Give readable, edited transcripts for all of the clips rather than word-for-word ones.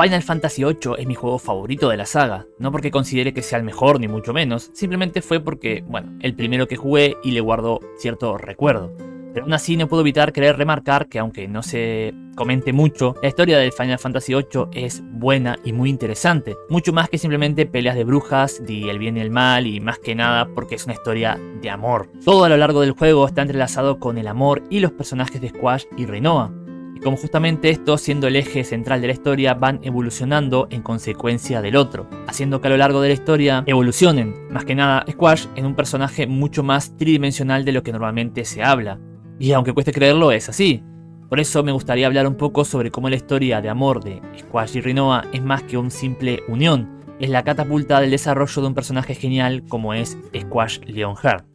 Final Fantasy VIII es mi juego favorito de la saga, no porque considere que sea el mejor ni mucho menos, simplemente fue porque, bueno, el primero que jugué y le guardo cierto recuerdo. Pero aún así no puedo evitar querer remarcar que aunque no se comente mucho, la historia del Final Fantasy VIII es buena y muy interesante, mucho más que simplemente peleas de brujas, de el bien y el mal y más que nada porque es una historia de amor. Todo a lo largo del juego está entrelazado con el amor y los personajes de Squash y Rinoa. Y como justamente estos, siendo el eje central de la historia, van evolucionando en consecuencia del otro, haciendo que a lo largo de la historia evolucionen, más que nada Squash, en un personaje mucho más tridimensional de lo que normalmente se habla. Y aunque cueste creerlo, es así. Por eso me gustaría hablar un poco sobre cómo la historia de amor de Squash y Rinoa es más que una simple unión, es la catapulta del desarrollo de un personaje genial como es Squash Leonhart.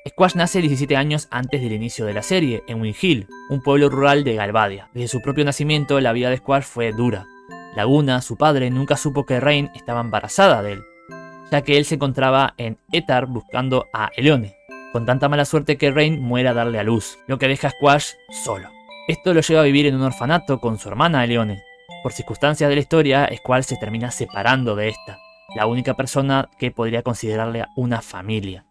Squash nace 17 años antes del inicio de la serie, en Wind Hill, un pueblo rural de Galbadia. Desde su propio nacimiento, la vida de Squash fue dura. Laguna, su padre, nunca supo que Rain estaba embarazada de él, ya que él se encontraba en Etar buscando a Eleone, con tanta mala suerte que Rain muere a darle a luz, lo que deja a Squash solo. Esto lo lleva a vivir en un orfanato con su hermana Eleone. Por circunstancias de la historia, Squash se termina separando de esta, la única persona que podría considerarle una familia.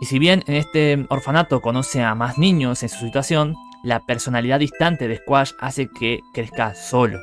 Y si bien en este orfanato conoce a más niños en su situación, la personalidad distante de Squash hace que crezca solo.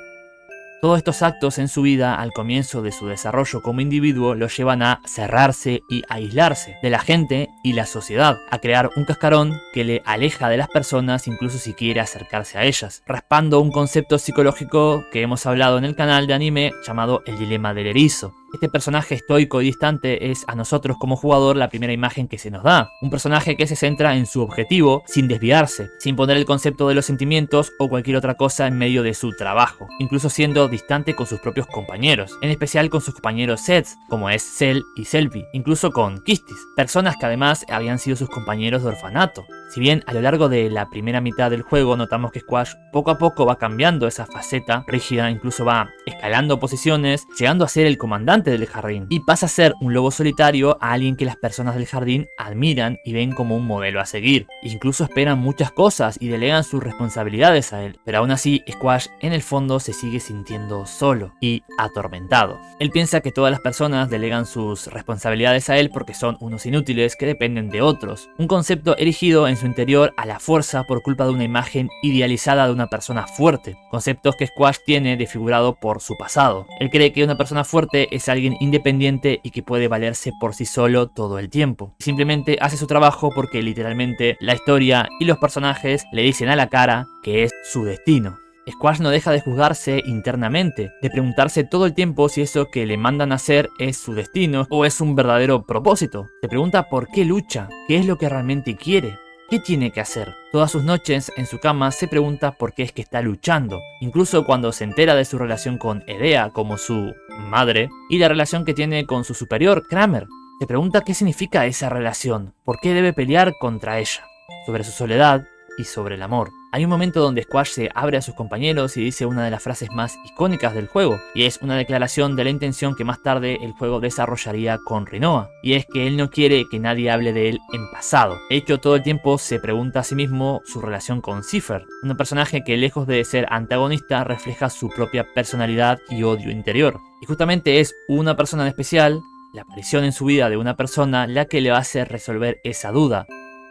Todos estos actos en su vida al comienzo de su desarrollo como individuo lo llevan a cerrarse y aislarse de la gente y la sociedad, a crear un cascarón que le aleja de las personas incluso si quiere acercarse a ellas, raspando un concepto psicológico que hemos hablado en el canal de anime llamado el dilema del erizo. Este personaje estoico y distante es a nosotros como jugador la primera imagen que se nos da. Un personaje que se centra en su objetivo sin desviarse, sin poner el concepto de los sentimientos o cualquier otra cosa en medio de su trabajo, incluso siendo distante con sus propios compañeros, en especial con sus compañeros sets, como es Cell y Selby, incluso con Kistis, personas que además habían sido sus compañeros de orfanato. Si bien a lo largo de la primera mitad del juego notamos que Squash poco a poco va cambiando esa faceta rígida, incluso va escalando posiciones, llegando a ser el comandante del jardín, y pasa a ser un lobo solitario a alguien que las personas del jardín admiran y ven como un modelo a seguir. Incluso esperan muchas cosas y delegan sus responsabilidades a él, pero aún así Squash en el fondo se sigue sintiendo solo y atormentado. Él piensa que todas las personas delegan sus responsabilidades a él porque son unos inútiles que dependen de otros, un concepto erigido en su interior a la fuerza por culpa de una imagen idealizada de una persona fuerte, conceptos que Squash tiene desfigurado por su pasado. Él cree que una persona fuerte es alguien independiente y que puede valerse por sí solo todo el tiempo. Simplemente hace su trabajo porque literalmente la historia y los personajes le dicen a la cara que es su destino. Squash no deja de juzgarse internamente, de preguntarse todo el tiempo si eso que le mandan a hacer es su destino o es un verdadero propósito. Se pregunta por qué lucha, qué es lo que realmente quiere. ¿Qué tiene que hacer? Todas sus noches en su cama se pregunta por qué es que está luchando. Incluso cuando se entera de su relación con Edea como su madre y la relación que tiene con su superior, Kramer, se pregunta qué significa esa relación, por qué debe pelear contra ella, sobre su soledad y sobre el amor. Hay un momento donde Squash se abre a sus compañeros y dice una de las frases más icónicas del juego, y es una declaración de la intención que más tarde el juego desarrollaría con Rinoa, y es que él no quiere que nadie hable de él en pasado. De hecho, todo el tiempo se pregunta a sí mismo su relación con Seifer, un personaje que lejos de ser antagonista refleja su propia personalidad y odio interior. Y justamente es una persona en especial, la aparición en su vida de una persona, la que le va a hacer resolver esa duda,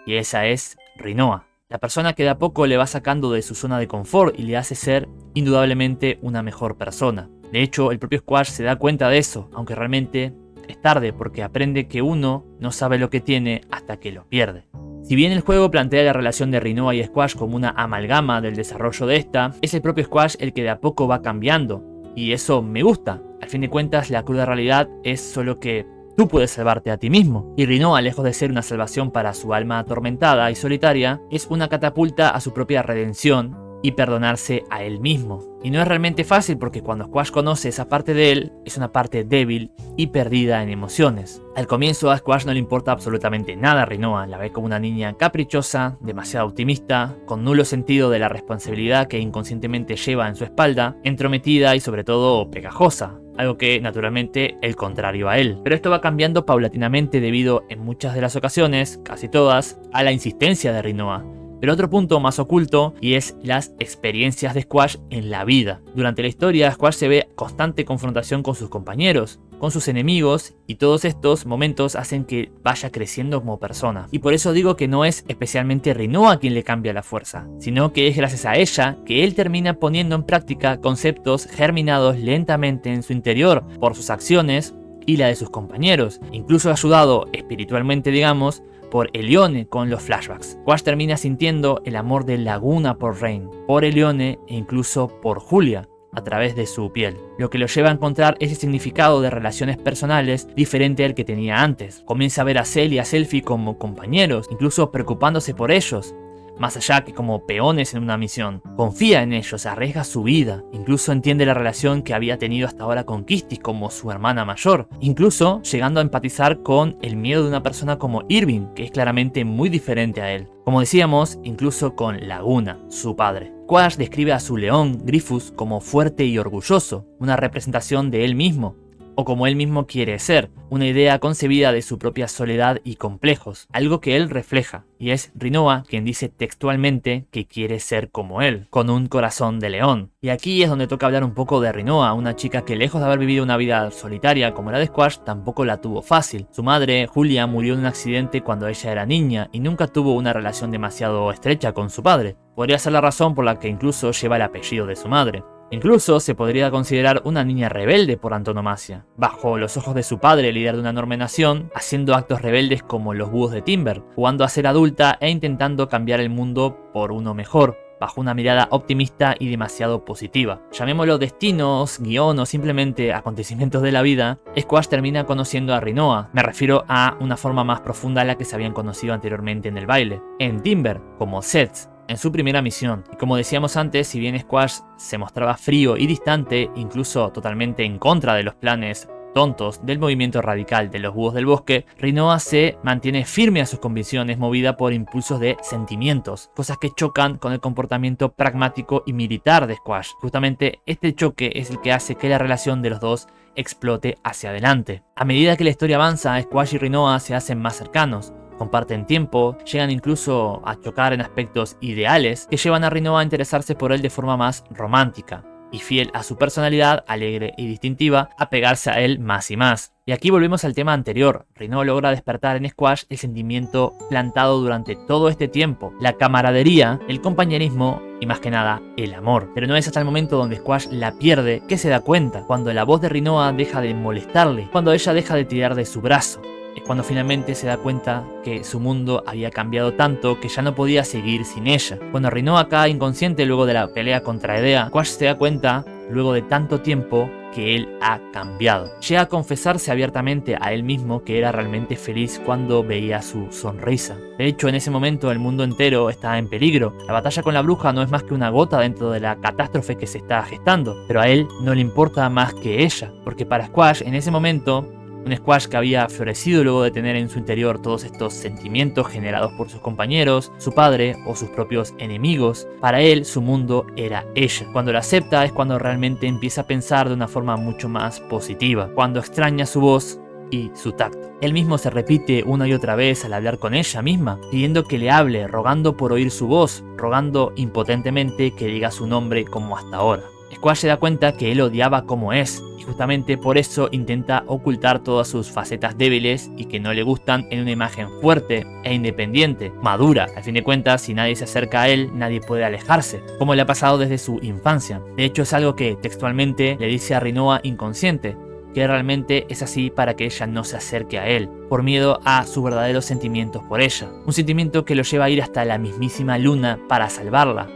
y esa es Rinoa. La persona que de a poco le va sacando de su zona de confort y le hace ser indudablemente una mejor persona. De hecho, el propio Squash se da cuenta de eso, aunque realmente es tarde porque aprende que uno no sabe lo que tiene hasta que lo pierde. Si bien el juego plantea la relación de Rinoa y Squash como una amalgama del desarrollo de esta, es el propio Squash el que de a poco va cambiando, y eso me gusta. Al fin de cuentas, la cruda realidad es solo que tú puedes salvarte a ti mismo. Y Rinoa, lejos de ser una salvación para su alma atormentada y solitaria, es una catapulta a su propia redención y perdonarse a él mismo. Y no es realmente fácil porque cuando Squash conoce esa parte de él, es una parte débil y perdida en emociones. Al comienzo a Squash no le importa absolutamente nada a Rinoa, la ve como una niña caprichosa, demasiado optimista, con nulo sentido de la responsabilidad que inconscientemente lleva en su espalda, entrometida y sobre todo pegajosa. Algo que naturalmente el contrario a él. Pero esto va cambiando paulatinamente debido en muchas de las ocasiones, casi todas, a la insistencia de Rinoa, Pero otro punto más oculto y es las experiencias de Squash en la vida. Durante la historia, Squash se ve constante confrontación con sus compañeros, con sus enemigos, y todos estos momentos hacen que vaya creciendo como persona. Y por eso digo que no es especialmente Rinoa quien le cambia la fuerza, sino que es gracias a ella que él termina poniendo en práctica conceptos germinados lentamente en su interior por sus acciones y la de sus compañeros, incluso ayudado espiritualmente, digamos, por Elione con los flashbacks. Squash termina sintiendo el amor de Laguna por Rain, por Elione e incluso por Julia a través de su piel, lo que lo lleva a encontrar ese significado de relaciones personales diferente al que tenía antes. Comienza a ver a Cell y a Selphie como compañeros, incluso preocupándose por ellos, más allá que como peones en una misión. Confía en ellos, arriesga su vida, incluso entiende la relación que había tenido hasta ahora con Kirsty como su hermana mayor, incluso llegando a empatizar con el miedo de una persona como Irving, que es claramente muy diferente a él. Como decíamos, incluso con Laguna, su padre. Squash describe a su león, Grifus, como fuerte y orgulloso, una representación de él mismo, o como él mismo quiere ser, una idea concebida de su propia soledad y complejos, algo que él refleja, y es Rinoa quien dice textualmente que quiere ser como él, con un corazón de león. Y aquí es donde toca hablar un poco de Rinoa, una chica que lejos de haber vivido una vida solitaria como la de Squash, tampoco la tuvo fácil. Su madre, Julia, murió en un accidente cuando ella era niña y nunca tuvo una relación demasiado estrecha con su padre. Podría ser la razón por la que incluso lleva el apellido de su madre. Incluso se podría considerar una niña rebelde por antonomasia, bajo los ojos de su padre, líder de una enorme nación, haciendo actos rebeldes como los búhos de Timber, jugando a ser adulta e intentando cambiar el mundo por uno mejor, bajo una mirada optimista y demasiado positiva. Llamémoslo destinos, guión o simplemente acontecimientos de la vida, Squash termina conociendo a Rinoa. Me refiero a una forma más profunda a la que se habían conocido anteriormente en el baile. En Timber, como Seth, en su primera misión. Y como decíamos antes, si bien Squash se mostraba frío y distante, incluso totalmente en contra de los planes tontos del movimiento radical de los búhos del bosque, Rinoa se mantiene firme a sus convicciones, movida por impulsos de sentimientos, cosas que chocan con el comportamiento pragmático y militar de Squash. Justamente este choque es el que hace que la relación de los dos explote hacia adelante. A medida que la historia avanza, Squash y Rinoa se hacen más cercanos. Comparten tiempo, llegan incluso a chocar en aspectos ideales que llevan a Rinoa a interesarse por él de forma más romántica, y fiel a su personalidad alegre y distintiva, a pegarse a él más y más. Y aquí volvemos al tema anterior. Rinoa logra despertar en Squash el sentimiento plantado durante todo este tiempo, la camaradería, el compañerismo y más que nada el amor. Pero no es hasta el momento donde Squash la pierde que se da cuenta, cuando la voz de Rinoa deja de molestarle, cuando ella deja de tirar de su brazo. Es cuando finalmente se da cuenta que su mundo había cambiado tanto que ya no podía seguir sin ella. Cuando Rinoa cae inconsciente luego de la pelea contra Edea, Squash se da cuenta, luego de tanto tiempo, que él ha cambiado. Llega a confesarse abiertamente a él mismo que era realmente feliz cuando veía su sonrisa. De hecho, en ese momento el mundo entero está en peligro. La batalla con la bruja no es más que una gota dentro de la catástrofe que se está gestando, pero a él no le importa más que ella, porque para Squash en ese momento, un Squash que había florecido luego de tener en su interior todos estos sentimientos generados por sus compañeros, su padre o sus propios enemigos, para él su mundo era ella. Cuando la acepta es cuando realmente empieza a pensar de una forma mucho más positiva, cuando extraña su voz y su tacto. Él mismo se repite una y otra vez al hablar con ella misma, pidiendo que le hable, rogando por oír su voz, rogando impotentemente que diga su nombre como hasta ahora. Squash se da cuenta que él odiaba como es, y justamente por eso intenta ocultar todas sus facetas débiles y que no le gustan en una imagen fuerte e independiente, madura. Al fin de cuentas, si nadie se acerca a él, nadie puede alejarse, como le ha pasado desde su infancia. De hecho, es algo que textualmente le dice a Rinoa inconsciente, que realmente es así para que ella no se acerque a él, por miedo a sus verdaderos sentimientos por ella. Un sentimiento que lo lleva a ir hasta la mismísima luna para salvarla,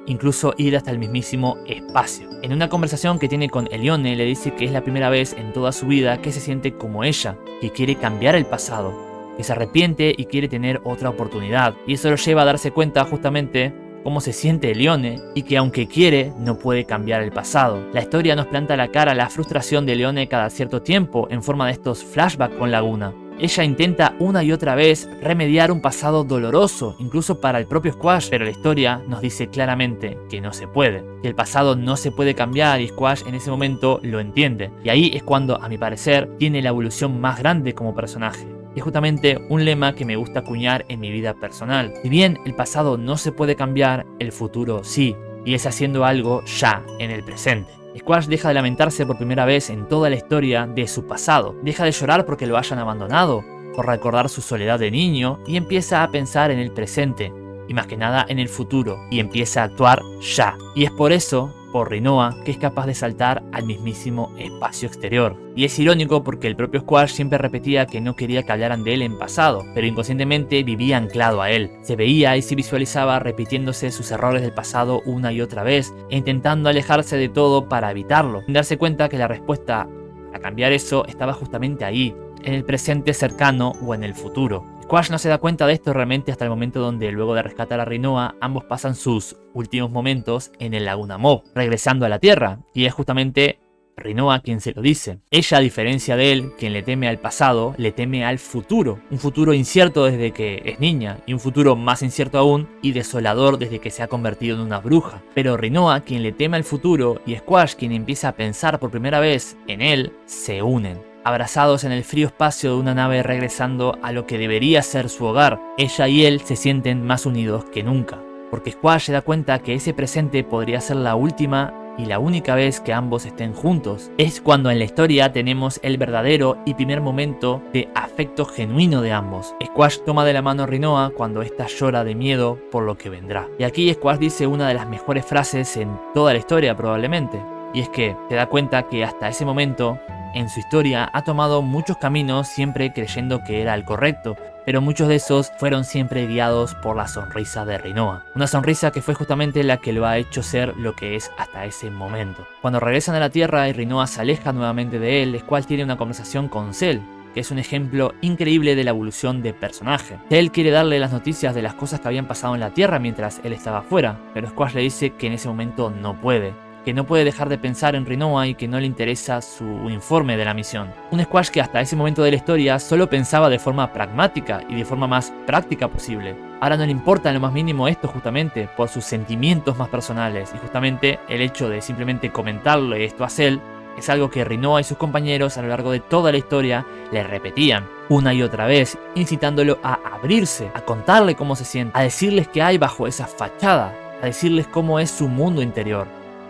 incluso ir hasta el mismísimo espacio. En una conversación que tiene con Elione, le dice que es la primera vez en toda su vida que se siente como ella, que quiere cambiar el pasado, que se arrepiente y quiere tener otra oportunidad. Y eso lo lleva a darse cuenta justamente cómo se siente Elione y que aunque quiere, no puede cambiar el pasado. La historia nos planta a la cara la frustración de Elione cada cierto tiempo en forma de estos flashbacks con Laguna. Ella intenta una y otra vez remediar un pasado doloroso, incluso para el propio Squash, pero la historia nos dice claramente que no se puede, que el pasado no se puede cambiar y Squash en ese momento lo entiende. Y ahí es cuando, a mi parecer, tiene la evolución más grande como personaje. Y es justamente un lema que me gusta acuñar en mi vida personal. Si bien el pasado no se puede cambiar, el futuro sí, y es haciendo algo ya, en el presente. Squash deja de lamentarse por primera vez en toda la historia de su pasado, deja de llorar porque lo hayan abandonado, por recordar su soledad de niño, y empieza a pensar en el presente, y más que nada en el futuro, y empieza a actuar ya. Y es por eso, por Rinoa, que es capaz de saltar al mismísimo espacio exterior. Y es irónico porque el propio Squash siempre repetía que no quería que hablaran de él en pasado, pero inconscientemente vivía anclado a él. Se veía y se visualizaba repitiéndose sus errores del pasado una y otra vez, e intentando alejarse de todo para evitarlo, sin darse cuenta que la respuesta a cambiar eso estaba justamente ahí, en el presente cercano o en el futuro. Squash no se da cuenta de esto realmente hasta el momento donde, luego de rescatar a Rinoa, ambos pasan sus últimos momentos en el Laguna Mob, regresando a la Tierra, y es justamente Rinoa quien se lo dice. Ella, a diferencia de él, quien le teme al pasado, le teme al futuro, un futuro incierto desde que es niña, y un futuro más incierto aún y desolador desde que se ha convertido en una bruja. Pero Rinoa, quien le teme al futuro, y Squash, quien empieza a pensar por primera vez en él, se unen. Abrazados en el frío espacio de una nave regresando a lo que debería ser su hogar, ella y él se sienten más unidos que nunca, porque Squash se da cuenta que ese presente podría ser la última y la única vez que ambos estén juntos. Es cuando en la historia tenemos el verdadero y primer momento de afecto genuino de ambos. Squash toma de la mano a Rinoa cuando ésta llora de miedo por lo que vendrá. Y aquí Squash dice una de las mejores frases en toda la historia probablemente, y es que se da cuenta que hasta ese momento en su historia ha tomado muchos caminos siempre creyendo que era el correcto, pero muchos de esos fueron siempre guiados por la sonrisa de Rinoa. Una sonrisa que fue justamente la que lo ha hecho ser lo que es hasta ese momento. Cuando regresan a la Tierra y Rinoa se aleja nuevamente de él, Squash tiene una conversación con Cell, que es un ejemplo increíble de la evolución de personaje. Cell quiere darle las noticias de las cosas que habían pasado en la Tierra mientras él estaba fuera, pero Squash le dice que en ese momento no puede, que no puede dejar de pensar en Rinoa y que no le interesa su informe de la misión. Un Squash que hasta ese momento de la historia solo pensaba de forma pragmática y de forma más práctica posible. Ahora no le importa en lo más mínimo esto justamente por sus sentimientos más personales, y justamente el hecho de simplemente comentarle esto a Cell es algo que Rinoa y sus compañeros a lo largo de toda la historia le repetían una y otra vez, incitándolo a abrirse, a contarle cómo se siente, a decirles qué hay bajo esa fachada, a decirles cómo es su mundo interior.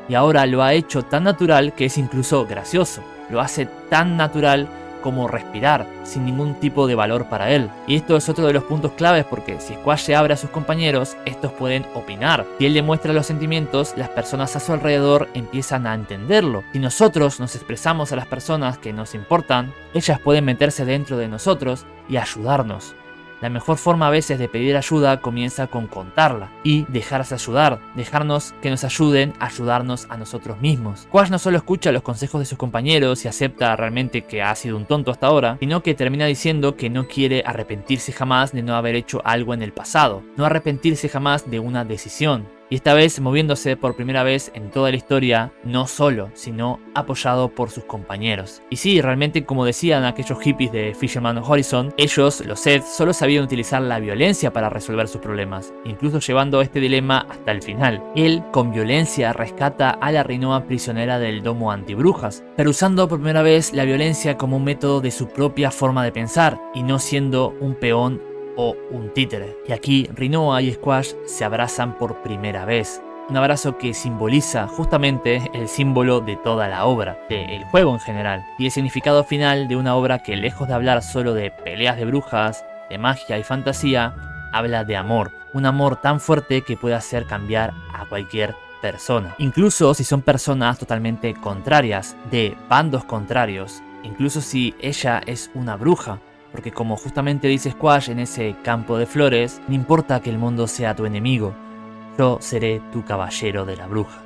Y ahora lo ha hecho tan natural que es incluso gracioso. Lo hace tan natural como respirar, sin ningún tipo de valor para él. Y esto es otro de los puntos claves porque si Squash se abre a sus compañeros, estos pueden opinar. Si él le muestra los sentimientos, las personas a su alrededor empiezan a entenderlo. Si nosotros nos expresamos a las personas que nos importan, ellas pueden meterse dentro de nosotros y ayudarnos. La mejor forma a veces de pedir ayuda comienza con contarla y dejarse ayudar, dejarnos que nos ayuden a ayudarnos a nosotros mismos. Squash no solo escucha los consejos de sus compañeros y acepta realmente que ha sido un tonto hasta ahora, sino que termina diciendo que no quiere arrepentirse jamás de no haber hecho algo en el pasado, no arrepentirse jamás de una decisión. Y esta vez moviéndose por primera vez en toda la historia, no solo, sino apoyado por sus compañeros. Y sí, realmente como decían aquellos hippies de Fisherman Horizon, ellos, los Zed, solo sabían utilizar la violencia para resolver sus problemas, incluso llevando este dilema hasta el final. Él, con violencia, rescata a la Rinoa prisionera del domo antibrujas, pero usando por primera vez la violencia como un método de su propia forma de pensar, y no siendo un peón o un títere. Y aquí Rinoa y Squash se abrazan por primera vez. Un abrazo que simboliza justamente el símbolo de toda la obra, del juego en general, y el significado final de una obra que, lejos de hablar solo de peleas de brujas, de magia y fantasía, habla de amor. Un amor tan fuerte que puede hacer cambiar a cualquier persona. Incluso si son personas totalmente contrarias, de bandos contrarios. Incluso si ella es una bruja. Porque como justamente dice Squash en ese campo de flores, no importa que el mundo sea tu enemigo, yo seré tu caballero de la bruja.